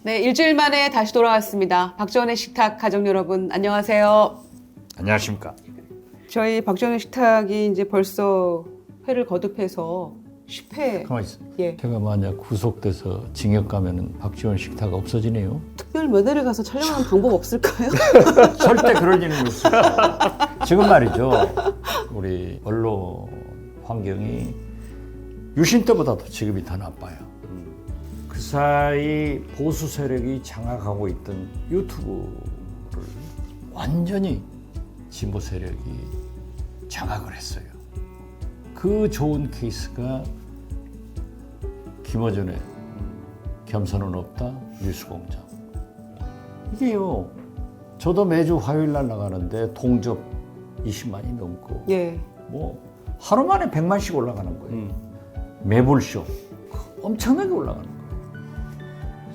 네, 일주일 만에 다시 돌아왔습니다. 박지원의 식탁 가족 여러분, 안녕하세요. 안녕하십니까. 저희 박지원의 식탁이 이제 벌써 회를 거듭해서 10회. 가만히 있어. 예. 제가 만약 구속돼서 징역 가면은 박지원 식탁 없어지네요. 특별 면회를 가서 촬영하는 방법 없을까요? 절대 그럴 일은 없어요. 지금 말이죠. 우리 언론 환경이 유신 때보다도 지금이 더 나빠요. 그 사이 보수 세력이 장악하고 있던 유튜브를 완전히 진보 세력이 장악을 했어요. 그 좋은 케이스가 김어준의 겸손은 없다 뉴스공장. 이게요. 저도 매주 화요일 날 나가는데 동접 20만이 넘고 예. 뭐 하루 만에 100만씩 올라가는 거예요. 매불쇼 엄청나게 올라가는 거예요.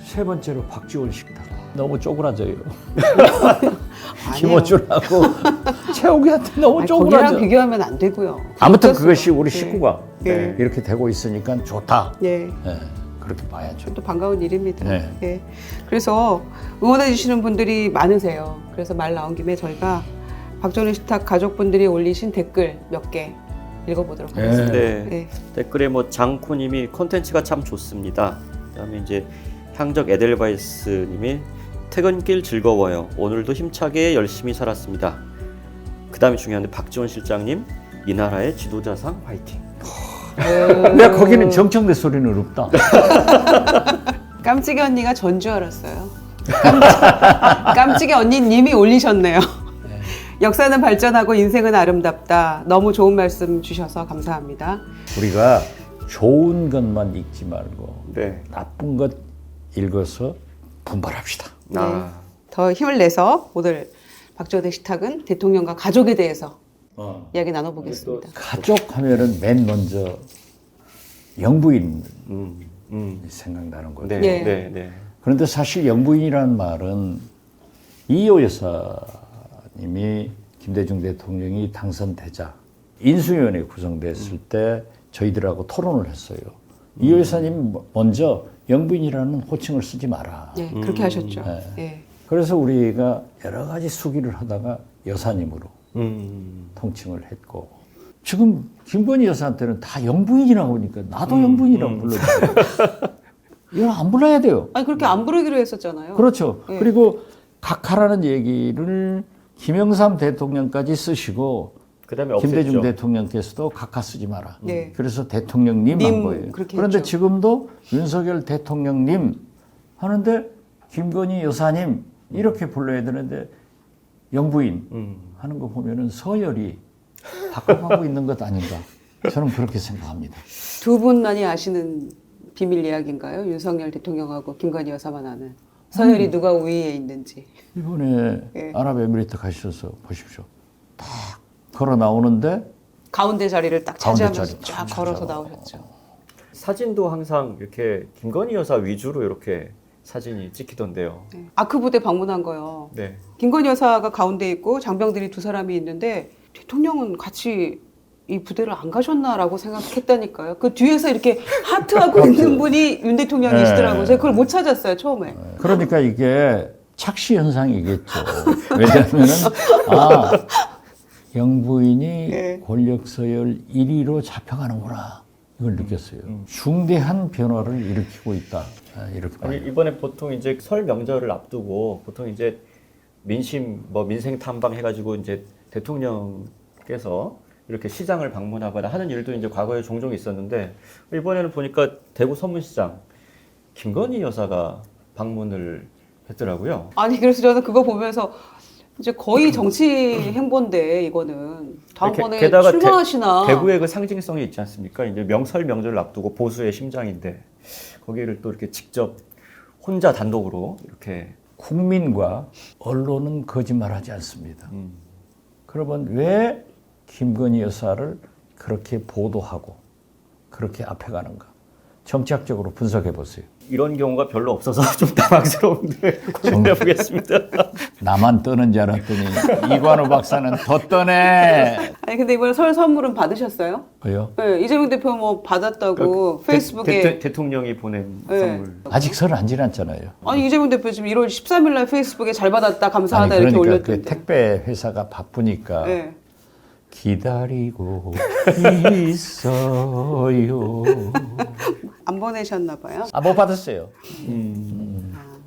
세 번째로 박지원 식탁 너무 쪼그라져요. 김어준하고 최욱이한테 너무 쪼그라져. 거기랑 비교하면 안 되고요. 아무튼 어쩔 그것이 수가. 우리 예. 식구가 예. 이렇게 되고 있으니까 좋다. 예. 예, 그렇게 봐야죠. 또 반가운 일입니다. 네. 예. 그래서 응원해 주시는 분들이 많으세요. 그래서 말 나온 김에 저희가 박지원의 식탁 가족분들이 올리신 댓글 몇 개 읽어보도록 예. 하겠습니다. 네. 예. 댓글에 뭐 장코님이 콘텐츠가 참 좋습니다. 그다음에 이제 향적 에델바이스님이 퇴근길 즐거워요. 오늘도 힘차게 열심히 살았습니다. 그다음에 중요한데 박지원 실장님 이 나라의 지도자상 화이팅. 왜 거기는 정청래 소리는 없다. 깜찍이 언니가 전주 알았어요. 깜찍이 언니님이 올리셨네요. 역사는 발전하고 인생은 아름답다. 너무 좋은 말씀 주셔서 감사합니다. 우리가 좋은 것만 읽지 말고 네. 나쁜 것 읽어서 분발합시다. 아. 더 힘을 내서 오늘 박지원의 식탁은 대통령과 가족에 대해서 이야기 나눠보겠습니다. 가족 하면은 맨 먼저 영부인 생각나는 거죠. 네. 네. 네. 네. 그런데 사실 영부인이라는 말은 이호 여사님이 김대중 대통령이 당선되자 인수위원회 구성됐을 때 저희들하고 토론을 했어요. 이호 여사님 먼저 영부인이라는 호칭을 쓰지 마라. 네, 그렇게 하셨죠. 네. 예. 그래서 우리가 여러 가지 수기를 하다가 여사님으로 음. 통칭을 했고 지금 김건희 여사한테는 다 영부인이라고 하니까 나도 영부인이라고 불러주세요. 이건 안 불러야 돼요. 아니 그렇게 안 부르기로 했었잖아요. 그렇죠. 네. 그리고 각하라는 얘기를 김영삼 대통령까지 쓰시고 그다음에 김대중 없앴죠. 대통령께서도 각하 쓰지 마라. 네. 그래서 대통령님 한 님, 거예요. 그렇게 그런데 했죠. 지금도 윤석열 대통령님 하는데 김건희 여사님 이렇게 불러야 되는데 영부인 하는 거 보면은 서열이 바꿔가고 있는 것 아닌가. 저는 그렇게 생각합니다. 두 분만이 아시는 비밀 이야기인가요? 윤석열 대통령하고 김건희 여사만 아는 서열이 누가 우위에 있는지. 이번에 예. 아랍에미리트 가셔서 보십시오. 딱 걸어 나오는데 가운데 자리를 딱 가운데 차지하면서 자리 쫙 딱 걸어서 차지하고. 나오셨죠. 사진도 항상 이렇게 김건희 여사 위주로 이렇게 사진이 찍히던데요. 네. 아크 부대 방문한 거요. 네. 김건희 여사가 가운데 있고 장병들이 두 사람이 있는데 대통령은 같이 이 부대를 안 가셨나라고 생각했다니까요. 그 뒤에서 이렇게 하트하고 있는 분이 윤 대통령이시더라고요. 제가 그걸 못 찾았어요, 처음에. 그러니까 이게 착시 현상이겠죠. 왜냐하면은 영부인이 네. 권력 서열 1위로 잡혀가는구나 이걸 느꼈어요. 중대한 변화를 일으키고 있다. 이렇게 아니, 봐요. 이번에 보통 이제 설 명절을 앞두고 보통 이제 민심 뭐 민생 탐방 해가지고 이제 대통령께서 이렇게 시장을 방문하거나 하는 일도 이제 과거에 종종 있었는데 이번에는 보니까 대구 서문시장 김건희 여사가 방문을 했더라고요. 아니 그래서 저는 그거 보면서 이제 거의 정치 행보인데 이거는 다음번에 게다가 출마하시나. 대구의 그 상징성이 있지 않습니까? 이제 명설 명절을 앞두고 보수의 심장인데 거기를 또 이렇게 직접 혼자 단독으로 이렇게 국민과 언론은 거짓말하지 않습니다. 그러면 왜 김건희 여사를 그렇게 보도하고 그렇게 앞에 가는가? 정치학적으로 분석해 보세요. 이런 경우가 별로 없어서 좀 당황스러운데 고민해 보겠습니다. 나만 떠는 줄 알았더니 이관우 박사는 더 떠네. 아니 근데 이번에 설 선물은 받으셨어요? 왜요? 네, 이재명 대표 뭐 받았다고 페이스북에 대통령이 보낸 네. 선물. 아직 설 안 지났잖아요. 아니 이재명 대표 지금 1월 13일 날 페이스북에 잘 받았다 감사하다 아니, 이렇게 그러니까 그 올렸던데. 택배 회사가 바쁘니까 네. 기다리고 있어요. 안 보내셨나 봐요. 아, 못 받았어요.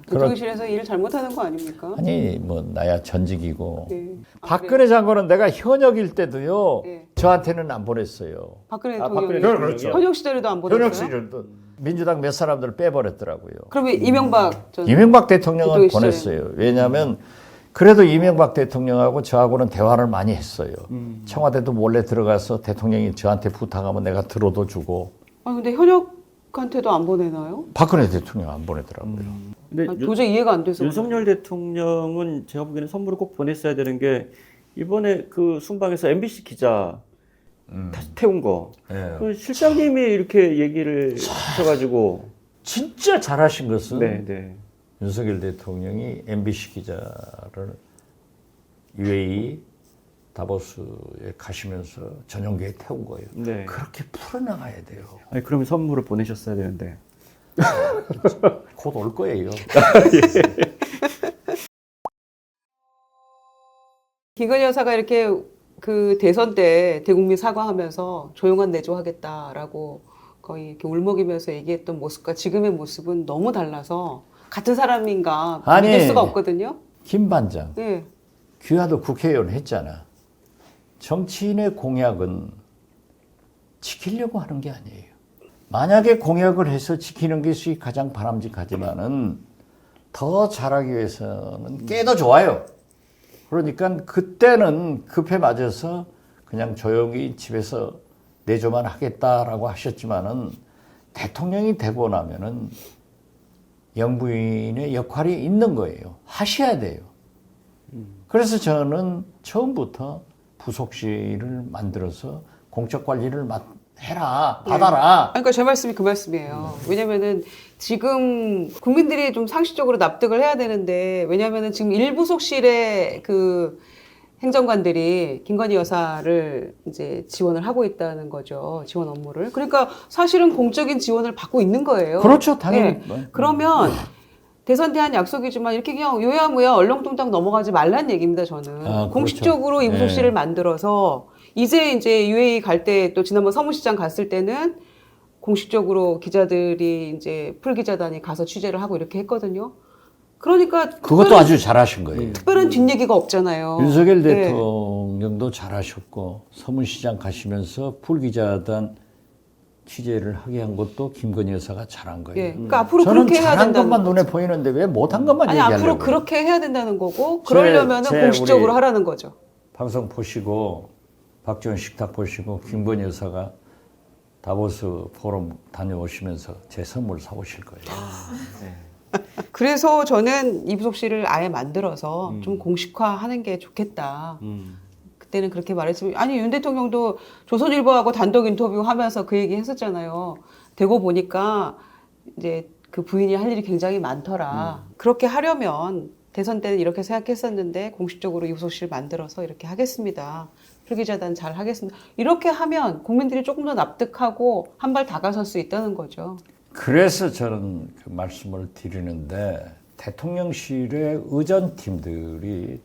대통령실에서 일을 잘못하는 거 아닙니까? 아니 뭐 나야 전직이고 네. 박근혜 장관은 내가 현역일 때도요. 네. 저한테는 안 보냈어요. 박근혜 박근혜 대통령이 그렇죠. 현역 시절에도 안 보냈어요? 현역 시절도 민주당 몇 사람들을 빼버렸더라고요. 그러면 이명박 전 이명박 대통령은 대통령 시절에. 보냈어요. 왜냐하면 그래도 이명박 대통령하고 저하고는 대화를 많이 했어요. 청와대도 몰래 들어가서 대통령이 저한테 부탁하면 내가 들어도 주고. 아 근데 현역한테도 안 보내나요? 박근혜 대통령 안 보내더라고요. 근데 아, 도저히 이해가 안 돼서. 윤석열 대통령은 제가 보기에는 선물을 꼭 보냈어야 되는 게 이번에 그 순방에서 MBC 기자 태운 거. 예. 그 실장님이 이렇게 얘기를 하셔가지고. 진짜 잘하신 것은 네, 네. 윤석열 대통령이 MBC 기자를 UAE 다보스에 가시면서 전용기에 태운 거예요. 네. 그렇게 풀어나가야 돼요. 아니 그러면 선물을 보내셨어야 되는데. 곧 올 거예요. 김건희 여사가 이렇게 그 대선 때 대국민 사과하면서 조용한 내조하겠다라고 거의 이렇게 울먹이면서 얘기했던 모습과 지금의 모습은 너무 달라서 같은 사람인가 아니. 믿을 수가 없거든요. 김 반장, 네. 귀하도 국회의원 했잖아. 정치인의 공약은 지키려고 하는 게 아니에요. 만약에 공약을 해서 지키는 것이 가장 바람직하지만은 더 잘하기 위해서는 깨도 좋아요. 그러니까 그때는 급해 맞아서 그냥 조용히 집에서 내조만 하겠다라고 하셨지만은 대통령이 되고 나면은 영부인의 역할이 있는 거예요. 하셔야 돼요. 그래서 저는 처음부터 부속실을 만들어서 공적 관리를 해라, 받아라. 그러니까 제 말씀이 그 말씀이에요. 왜냐면은 지금 국민들이 좀 상식적으로 납득을 해야 되는데 왜냐면은 지금 일부속실의 그 행정관들이 김건희 여사를 이제 지원을 하고 있다는 거죠. 지원 업무를. 그러니까 사실은 공적인 지원을 받고 있는 거예요. 그렇죠, 당연히. 네. 그러면 대선 대한 약속이지만 이렇게 그냥 요야무야 얼렁뚱땅 넘어가지 말란 얘기입니다, 저는. 아, 그렇죠. 공식적으로 이부속실을 네. 만들어서 이제 UAE 갈 때 또 지난번 서문시장 갔을 때는 공식적으로 기자들이 이제 풀기자단이 가서 취재를 하고 이렇게 했거든요. 그러니까 그것도 아주 잘하신 거예요. 특별한 뒷얘기가 없잖아요. 윤석열 네. 대통령도 잘하셨고 서문시장 가시면서 풀기자단 취재를 하게 한 것도 김건희 여사가 잘한 거예요. 예. 그러니까 앞으로 저는 그렇게 해야 잘한 된다는 것만 거죠. 눈에 보이는데 왜 못한 것만 아니 얘기하려고 앞으로 그래요? 그렇게 해야 된다는 거고 그러려면 제 공식적으로 우리 하라는 거죠. 방송 보시고 박지원 식탁 보시고 김건희 여사가 다보스 포럼 다녀오시면서 제 선물 사오실 거예요. 그래서 저는 이부속실을 아예 만들어서 좀 공식화하는 게 좋겠다. 그때는 그렇게 말했으면 아니 윤 대통령도 조선일보하고 단독 인터뷰하면서 그 얘기 했었잖아요. 되고 보니까 이제 그 부인이 할 일이 굉장히 많더라. 그렇게 하려면 대선 때는 이렇게 생각했었는데 공식적으로 이부속실 만들어서 이렇게 하겠습니다. 풀기자단 잘 하겠습니다. 이렇게 하면 국민들이 조금 더 납득하고 한 발 다가설 수 있다는 거죠. 그래서 저는 그 말씀을 드리는데 대통령실의 의전팀들이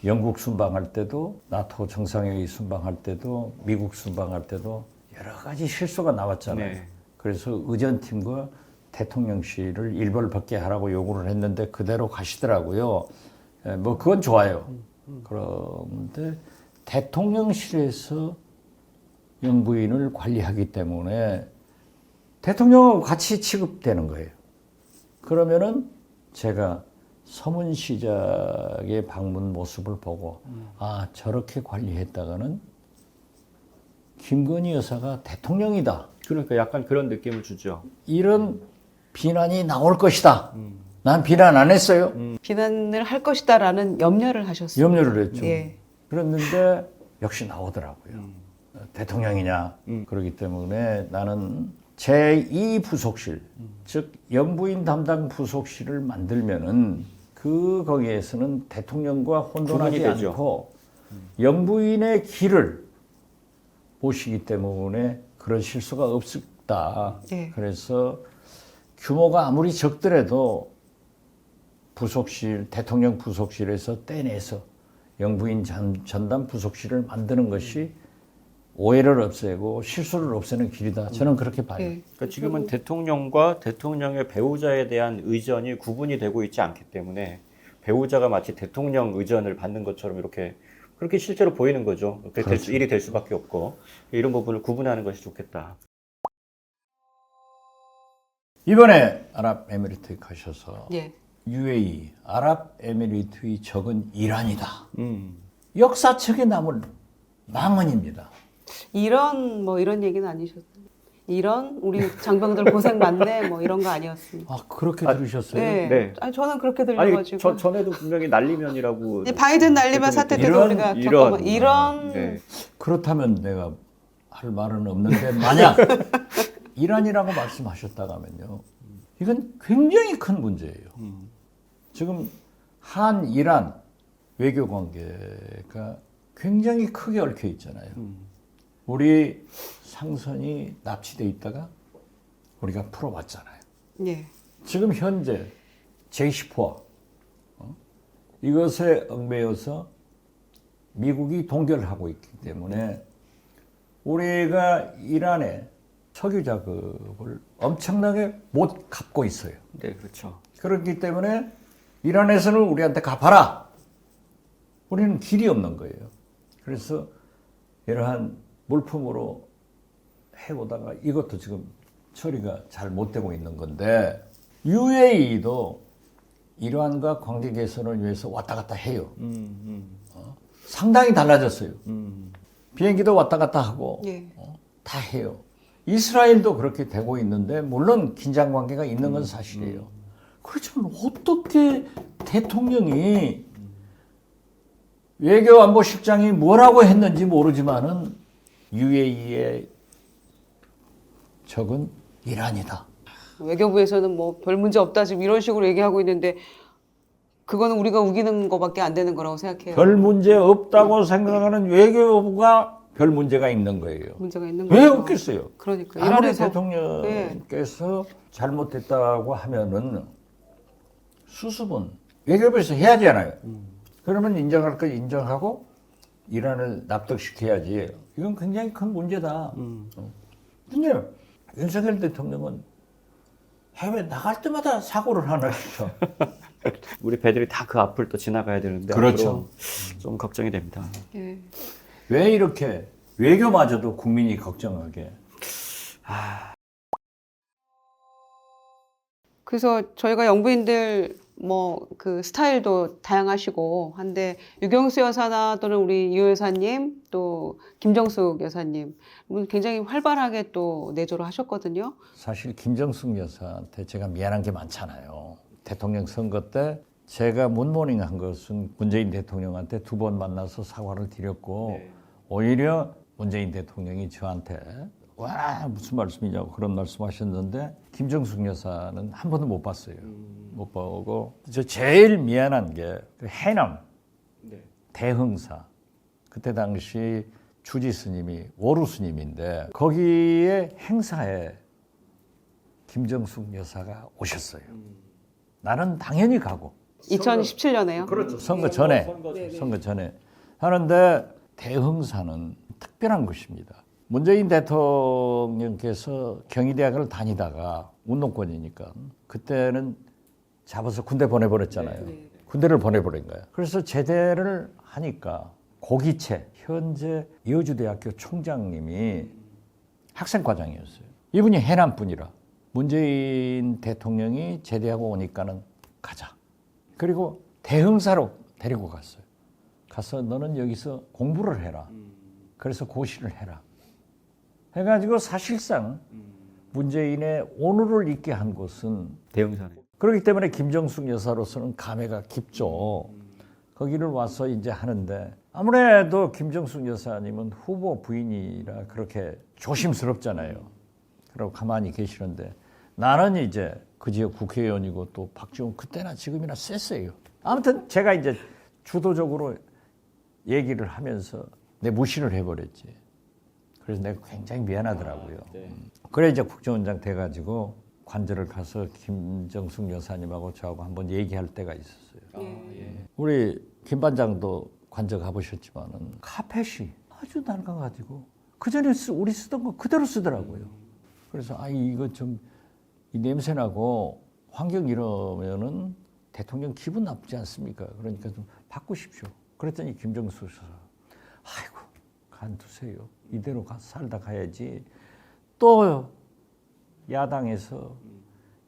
영국 순방할 때도 나토 정상회의 순방할 때도 미국 순방할 때도 여러 가지 실수가 나왔잖아요. 네. 그래서 의전팀과 대통령실을 일벌받게 하라고 요구를 했는데 그대로 가시더라고요. 뭐 그건 좋아요. 그런데 대통령실에서 영부인을 관리하기 때문에 대통령하고 같이 취급되는 거예요. 그러면은 제가 서문시장의 방문 모습을 보고 아 저렇게 관리했다가는 김건희 여사가 대통령이다. 그러니까 약간 그런 느낌을 주죠. 이런 비난이 나올 것이다. 난 비난 안 했어요. 비난을 할 것이다라는 염려를 하셨어요. 염려를 했죠. 예. 그랬는데 역시 나오더라고요. 대통령이냐. 그렇기 때문에 나는 제2 부속실, 즉 영부인 담당 부속실을 만들면은 거기에서는 대통령과 혼돈하지 구분이 되죠. 않고 영부인의 길을 보시기 때문에 그런 실수가 없다. 네. 그래서 규모가 아무리 적더라도 부속실, 대통령 부속실에서 떼내서 영부인 전담 부속실을 만드는 것이 오해를 없애고 실수를 없애는 길이다. 저는 그렇게 봐요. 네. 그러니까 지금은 대통령과 대통령의 배우자에 대한 의전이 구분이 되고 있지 않기 때문에 배우자가 마치 대통령 의전을 받는 것처럼 이렇게 그렇게 실제로 보이는 거죠. 그렇게 그렇죠. 일이 될 수밖에 없고 이런 부분을 구분하는 것이 좋겠다. 이번에 아랍에미리트에 가셔서 예. UAE, 아랍에미리트의 적은 이란이다. 역사책에 남을 망언입니다. 이런 얘기는 아니셨어요. 우리 장병들 고생 많네 뭐 이런 거 아니었습니다. 아 그렇게 들으셨어요? 네. 네. 아니, 저는 그렇게 아니 들려가지고. 전에도 분명히 날리면이라고. 네, 바이든 날리면 사태 때도 이런, 우리가 겪어본 이런 네. 그렇다면 내가 할 말은 없는데 만약 이란이라고 말씀하셨다고 하면요. 이건 굉장히 큰 문제예요. 지금 한 이란 외교 관계가 굉장히 크게 얽혀 있잖아요. 우리 상선이 납치돼 있다가 우리가 풀어왔잖아요. 예. 지금 현재 J10포 이것에 얽매여서 미국이 동결하고 있기 때문에 우리가 이란에 석유 자급을 엄청나게 못 갚고 있어요. 네, 그렇죠. 그렇기 때문에 이란에서는 우리한테 갚아라. 우리는 길이 없는 거예요. 그래서 이러한 물품으로 해오다가 이것도 지금 처리가 잘 못 되고 있는 건데 UAE도 이란과 관계 개선을 위해서 왔다 갔다 해요. 상당히 달라졌어요. 비행기도 왔다 갔다 하고 예. 다 해요. 이스라엘도 그렇게 되고 있는데 물론 긴장 관계가 있는 건 사실이에요. 그렇지만 어떻게 대통령이 외교안보실장이 뭐라고 했는지 모르지만은 UAE의 적은 이란이다. 외교부에서는 뭐 별 문제 없다 지금 이런 식으로 얘기하고 있는데 그거는 우리가 우기는 거밖에 안 되는 거라고 생각해요. 별 문제 없다고 생각하는 외교부가 별 문제가 있는 거예요. 문제가 있는 왜 거죠. 없겠어요? 그러니까 아무리 이란에서 대통령께서 잘못됐다고 하면은 수습은 외교부에서 해야 하잖아요. 그러면 인정할 거 인정하고 이란을 납득시켜야지. 이건 굉장히 큰 문제다. 근데 윤석열 대통령은 해외 나갈 때마다 사고를 하나 싶어. 우리 배들이 다 그 앞을 또 지나가야 되는데 그렇죠. 앞으로 좀 걱정이 됩니다. 예. 왜 이렇게 외교마저도 국민이 걱정하게. 그래서 저희가 영부인들 뭐 그 스타일도 다양하시고 한데 유경수 여사나 또는 우리 유 여사님 또 김정숙 여사님 굉장히 활발하게 또 내조를 하셨거든요. 사실 김정숙 여사한테 제가 미안한 게 많잖아요. 대통령 선거 때 제가 문모닝 한 것은 문재인 대통령한테 2번 만나서 사과를 드렸고 오히려 문재인 대통령이 저한테 와 무슨 말씀이냐고 그런 말씀하셨는데 김정숙 여사는 한 번도 못 봤어요. 못 보고 저 제일 미안한 게 그 해남 대흥사 그때 당시 주지 스님이 오루 스님인데 거기에 행사에 김정숙 여사가 오셨어요. 나는 당연히 가고 2017년에요. 그렇죠. 선거 전에 선거 전에 하는데 대흥사는 특별한 곳입니다. 문재인 대통령께서 경희대학을 다니다가 운동권이니까 그때는 잡아서 군대 보내버렸잖아요. 군대를 보내버린 거예요. 그래서 제대를 하니까 고기채 현재 여주대학교 총장님이 학생과장이었어요. 이분이 해남 분이라 문재인 대통령이 제대하고 오니까는 가자. 그리고 대흥사로 데리고 갔어요. 가서 너는 여기서 공부를 해라. 그래서 고시를 해라. 해가지고 사실상 문재인의 오늘을 있게 한 곳은 대응사네. 그렇기 때문에 김정숙 여사로서는 감회가 깊죠. 거기를 와서 이제 하는데 아무래도 김정숙 여사님은 후보 부인이라 그렇게 조심스럽잖아요. 그러고 가만히 계시는데 나는 이제 그 지역 국회의원이고 또 박지원 그때나 지금이나 셌어요. 아무튼 제가 이제 주도적으로 얘기를 하면서 내 무시를 해버렸지. 그래서 내가 굉장히 미안하더라고요. 그래 이제 국정원장 돼가지고 관저를 가서 김정숙 여사님하고 저하고 한번 얘기할 때가 있었어요. 우리 김 반장도 관저 가보셨지만은 카펫이 아주 낡아가지고 그 전에 우리 쓰던 거 그대로 쓰더라고요. 그래서 이거 좀 이 냄새 나고 환경 이러면은 대통령 기분 나쁘지 않습니까? 그러니까 좀 바꾸십시오. 그랬더니 김정숙 여사, 아이고 간두세요. 이대로 살다 가야지. 또 야당에서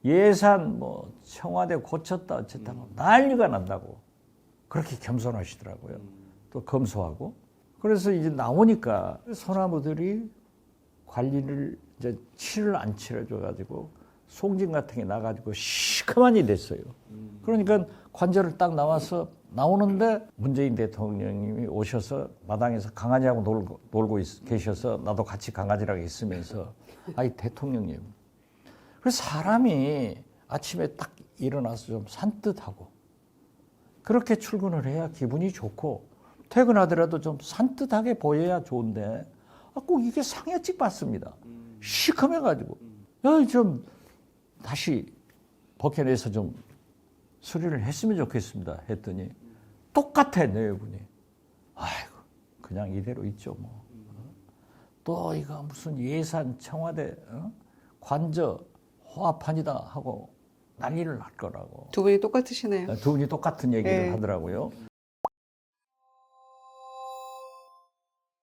예산 뭐 청와대 고쳤다 어쨌다 난리가 난다고 그렇게 겸손하시더라고요. 또 검소하고. 그래서 이제 나오니까 소나무들이 관리를 이제 치를 안 치러줘가지고 송진 같은 게 나가지고 시커먼이 됐어요. 그러니까 관저를 딱 나오는데 문재인 대통령님이 오셔서 마당에서 강아지하고 놀고 계셔서 나도 같이 강아지랑 있으면서 아이 대통령님. 그래서 사람이 아침에 딱 일어나서 좀 산뜻하고 그렇게 출근을 해야 기분이 좋고 퇴근하더라도 좀 산뜻하게 보여야 좋은데 꼭 이게 상여찍 받습니다. 시커매가지고 좀 다시 벗겨내서 좀 수리를 했으면 좋겠습니다 했더니 똑같아 내외분이. 아이고 그냥 이대로 있죠 뭐. 또 이거 무슨 예산 청와대 관저 호합판이다 하고 난리를 날 거라고. 두 분이 똑같으시네요. 두 분이 똑같은 얘기를 네. 하더라고요.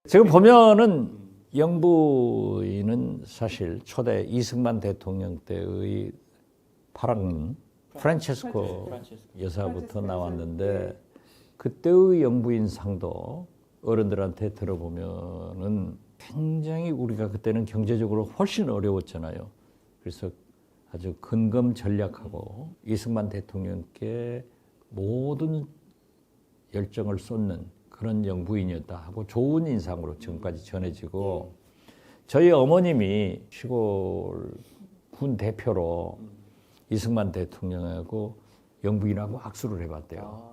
지금 보면은 영부인은 사실 초대 이승만 대통령 때의 파랑은 프란체스코 여사부터 나왔는데 그때의 영부인 상도 어른들한테 들어보면은 굉장히 우리가 그때는 경제적으로 훨씬 어려웠잖아요. 그래서 아주 근검 전략하고 이승만 대통령께 모든 열정을 쏟는 그런 영부인이었다 하고 좋은 인상으로 지금까지 전해지고 저희 어머님이 시골 군 대표로 이승만 대통령하고 영부인하고 악수를 해봤대요.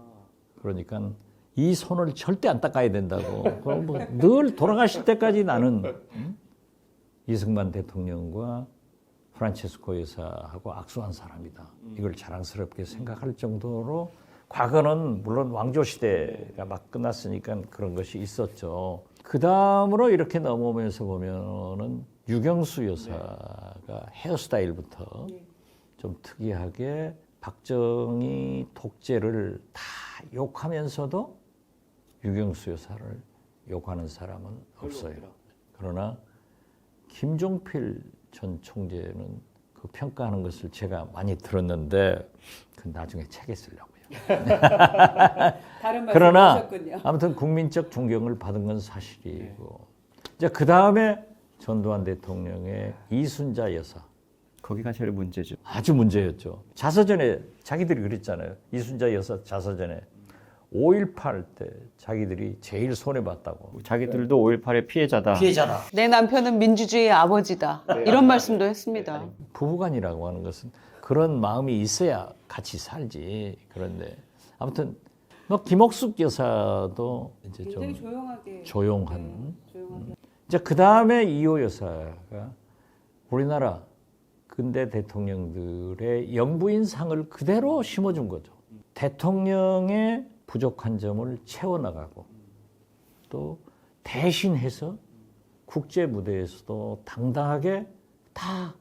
그러니까 이 손을 절대 안 닦아야 된다고. 그럼 뭐 늘 돌아가실 때까지 나는 이승만 대통령과 프란체스코 여사하고 악수한 사람이다. 이걸 자랑스럽게 생각할 정도로 과거는 물론 왕조 시대가 막 끝났으니까 그런 것이 있었죠. 그 다음으로 이렇게 넘어오면서 보면은 유경수 여사가 헤어스타일부터 좀 특이하게 박정희 독재를 다 욕하면서도 유경수 여사를 욕하는 사람은 없어요. 그러나 김종필 전 총재는 그 평가하는 것을 제가 많이 들었는데 그 나중에 책에 쓰려고요. 다른 그러나 하셨군요. 아무튼 국민적 존경을 받은 건 사실이고 이제 그 다음에 전두환 대통령의 이순자 여사 거기가 제일 문제죠. 아주 문제였죠. 자서전에 자기들이 그랬잖아요. 이순자 여사 자서전에 5.18 때 자기들이 제일 손해봤다고. 자기들도 5.18의 피해자다. 내 남편은 민주주의의 아버지다. 이런 말씀도 했습니다. 부부간이라고 하는 것은 그런 마음이 있어야 같이 살지. 그런데 아무튼 뭐 김옥숙 여사도 이제 좀 조용하게 조용한. 이제 그 다음에 이호 여사가 우리나라 근대 대통령들의 영부인상을 그대로 심어준 거죠. 대통령의 부족한 점을 채워나가고 또 대신해서 국제 무대에서도 당당하게 다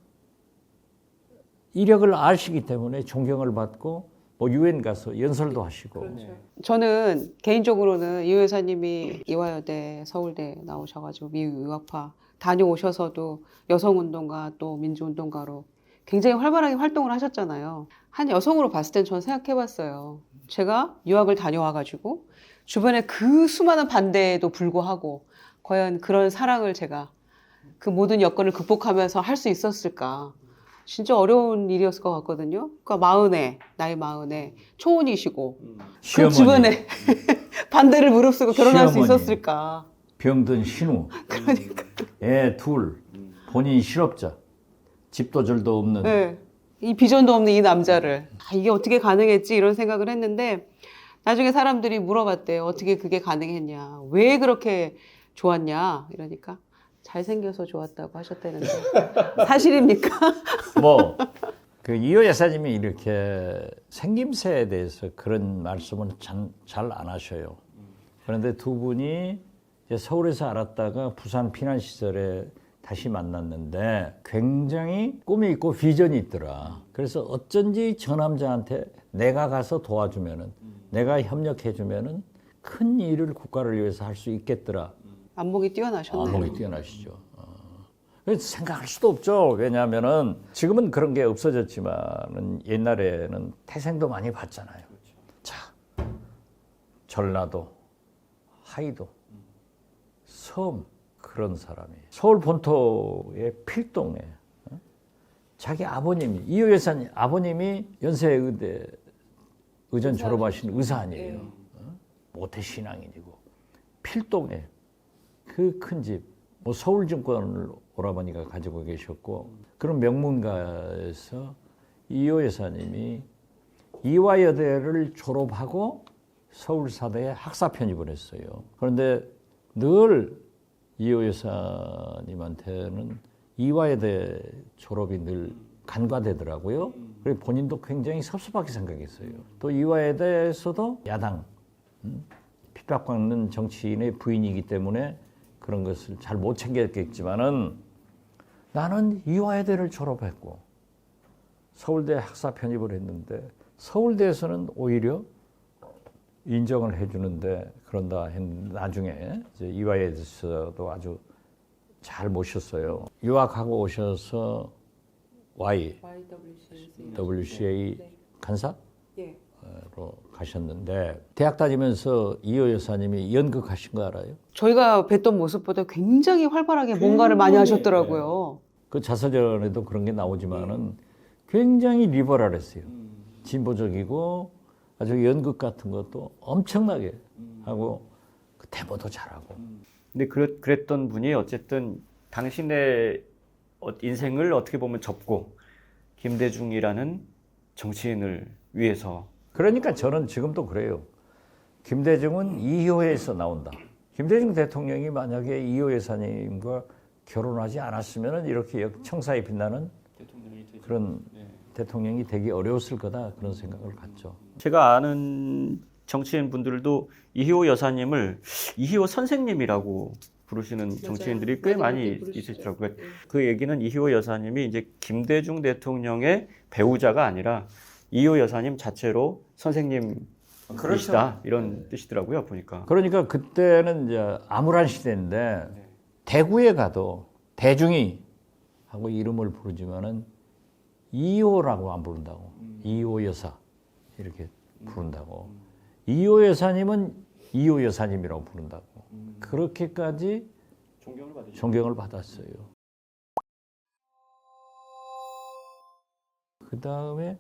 이력을 아시기 때문에 존경을 받고 뭐 유엔 가서 연설도 하시고. 그렇죠. 저는 개인적으로는 이 회사님이 이화여대 서울대 나오셔가지고 미유학파 다녀오셔서도 여성운동가 또 민주운동가로 굉장히 활발하게 활동을 하셨잖아요. 한 여성으로 봤을 땐 전 생각해봤어요. 제가 유학을 다녀와가지고 주변에 그 수많은 반대에도 불구하고 과연 그런 사랑을 제가 그 모든 여건을 극복하면서 할 수 있었을까. 진짜 어려운 일이었을 것 같거든요. 그러니까 나이 40에 초혼이시고 그 시어머니, 주변에 반대를 무릅쓰고 결혼할 수 시어머니. 있었을까. 병든 신우, 그러니까 애 둘, 본인 실업자. 집도 절도 없는. 네. 이 비전도 없는 이 남자를 이게 어떻게 가능했지 이런 생각을 했는데 나중에 사람들이 물어봤대요. 어떻게 그게 가능했냐? 왜 그렇게 좋았냐? 이러니까 잘생겨서 좋았다고 하셨다는데 사실입니까? 뭐 그 이호 여사님이 이렇게 생김새에 대해서 그런 말씀은 잘 안 하셔요. 그런데 두 분이 이제 서울에서 알았다가 부산 피난 시절에 다시 만났는데 굉장히 꿈이 있고 비전이 있더라. 그래서 어쩐지 저 남자한테 내가 가서 도와주면은, 내가 협력해주면은 큰 일을 국가를 위해서 할 수 있겠더라. 안목이 뛰어나셨네요. 안목이 뛰어나시죠. 그래서 생각할 수도 없죠. 왜냐하면은 지금은 그런 게 없어졌지만은 옛날에는 태생도 많이 봤잖아요. 자, 전라도, 하이도, 섬 그런 사람이 서울 본토의 필동에 자기 아버님이 이호 여사님 아버님이 연세의대 의전 졸업하신 의사 아니에요. 모태 신앙인이고 필동에 그 큰 집, 뭐 서울증권을 오라버니가 가지고 계셨고 그런 명문가에서 이호 여사님이 이화여대를 졸업하고 서울사대에 학사 편입을 했어요. 그런데 늘 이호 여사님한테는 이화여대 졸업이 늘 간과되더라고요. 그래서 본인도 굉장히 섭섭하게 생각했어요. 또 이화여대에서도 야당, 핍박받는 정치인의 부인이기 때문에 그런 것을 잘 못 챙겼겠지만은 나는 이화여대를 졸업했고 서울대 학사 편입을 했는데 서울대에서는 오히려 인정을 해주는데 그런다 했는데 나중에 이제 이화여대에서도 아주 잘 모셨어요. 유학하고 오셔서 WCA 간사? 예. 로 가셨는데 대학 다니면서 이호 여사님이 연극하신 거 알아요? 저희가 뵀던 모습보다 굉장히 활발하게 뭔가를 많이 하셨더라고요. 그 자서전에도 그런 게 나오지만은 굉장히 리버럴했어요. 진보적이고 아주 연극 같은 것도 엄청나게 하고 그 대모도 잘하고. 근데 그랬던 분이 어쨌든 당신의 인생을 어떻게 보면 접고 김대중이라는 정치인을 위해서. 그러니까 저는 지금도 그래요. 김대중은 이효회에서 나온다. 김대중 대통령이 만약에 이호 여사님과 결혼하지 않았으면 이렇게 청사에 빛나는 그런 대통령이 되기 어려웠을 거다 그런 생각을 갖죠. 제가 아는 정치인 분들도 이희호 여사님을 이희호 선생님이라고 부르시는 정치인들이 꽤 많이 있으시더라고요. 그 얘기는 이희호 여사님이 이제 김대중 대통령의 배우자가 아니라 이희호 여사님 자체로 선생님이시다 그렇죠. 이런 뜻이더라고요 보니까. 그러니까 그때는 이제 암울한 시대인데 대구에 가도 대중이 하고 이름을 부르지만은 이호라고 안 부른다고. 이호 여사 이렇게 부른다고. 이호 여사님은 이호 여사님이라고 부른다고. 그렇게까지 존경을 받았어요. 그 다음에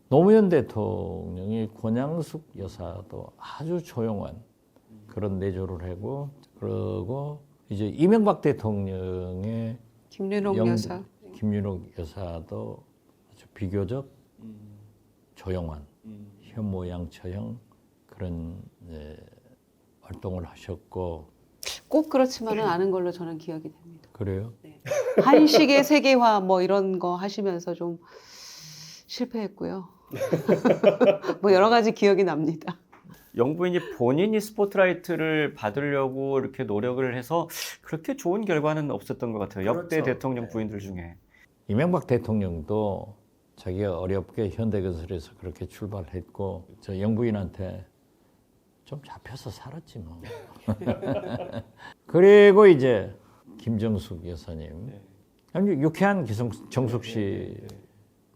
노무현 대통령이 권양숙 여사도 아주 조용한 그런 내조를 하고, 그리고 이제 이명박 대통령의 김윤옥 여사. 김윤옥 여사도 아주 비교적 조용한 현모양처형 그런 활동을 하셨고. 꼭 그렇지만은 않은 걸로 저는 기억이 됩니다. 그래요? 네. 한식의 세계화 뭐 이런 거 하시면서 좀 실패했고요. 뭐 여러 가지 기억이 납니다. 영부인이 본인이 스포트라이트를 받으려고 이렇게 노력을 해서 그렇게 좋은 결과는 없었던 것 같아요. 역대 그렇죠. 대통령 부인들 중에. 이명박 대통령도 자기가 어렵게 현대건설에서 그렇게 출발했고 저 영부인한테 좀 잡혀서 살았지 뭐. 그리고 이제 김정숙 여사님, 아주 유쾌한 정숙 씨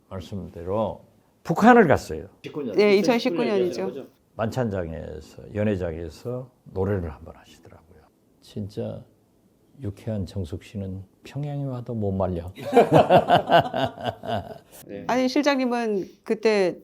말씀대로 북한을 갔어요. 네, 2019년이죠. 만찬장에서 연회장에서 노래를 한번 하시더라고요. 진짜 유쾌한 정숙 씨는 평양에 와도 못 말려. 아니 실장님은 그때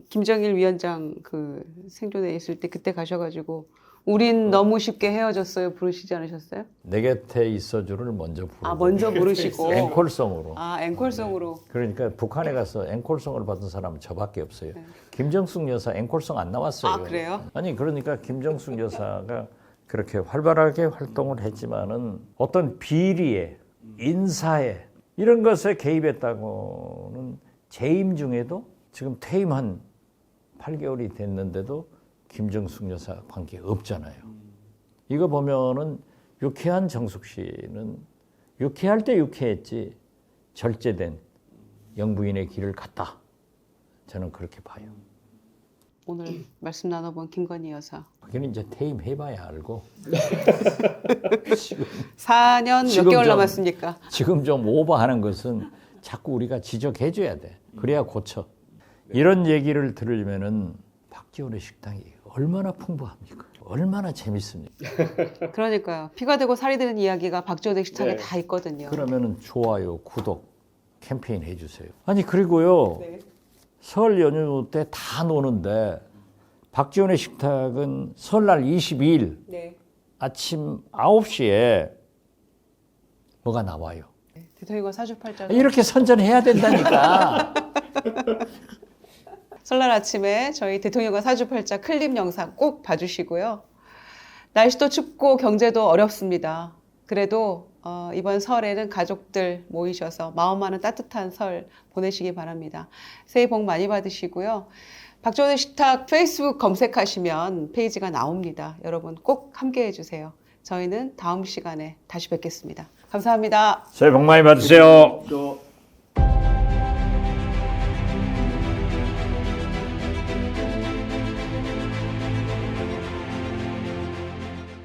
김정일 위원장 그 생존에 있을 때 그때 가셔가지고 우린 너무 쉽게 헤어졌어요 부르시지 않으셨어요? 내 곁에 있어주를 먼저 부르고 아 먼저 부르시고 앵콜송으로. 아 앵콜송으로 그러니까 북한에 가서 앵콜송을 받은 사람은 저밖에 없어요. 김정숙 여사 앵콜송 안 나왔어요. 아, 그래요? 아니 그러니까 김정숙 여사가 그렇게 활발하게 활동을 했지만은 어떤 비리에 인사에 이런 것에 개입했다고는 재임 중에도 지금 퇴임한 8개월이 됐는데도 김정숙 여사 관계 없잖아요. 이거 보면은 유쾌한 정숙 씨는 유쾌할 때 유쾌했지 절제된 영부인의 길을 갔다. 저는 그렇게 봐요. 오늘 말씀 나눠본 김건희 여사 그게 이제 퇴임해봐야 알고 4년 몇 지금 개월 좀- 남았습니까? 지금 좀 오버하는 것은 자꾸 우리가 지적해줘야 돼. 그래야 고쳐. 이런 얘기를 들으면은 박지원의 식당이 얼마나 풍부합니까? 얼마나 재밌습니까? 그러니까요. 피가 되고 살이 되는 이야기가 박지원의 식탁에 네. 다 있거든요. 그러면은 좋아요, 구독, 캠페인 해주세요. 아니 그리고요 네. 설 연휴 때 다 노는데 박지원의 식탁은 설날 22일 네. 아침 9시에 뭐가 나와요. 대통령과 사주팔자 이렇게 선전해야 된다니까. 설날 아침에 저희 대통령과 사주팔자 클립 영상 꼭 봐주시고요. 날씨도 춥고 경제도 어렵습니다. 그래도 이번 설에는 가족들 모이셔서 마음만은 따뜻한 설 보내시기 바랍니다. 새해 복 많이 받으시고요. 박지원의 식탁 페이스북 검색하시면 페이지가 나옵니다. 여러분 꼭 함께 해주세요. 저희는 다음 시간에 다시 뵙겠습니다. 감사합니다. 새해 복 많이 받으세요. 또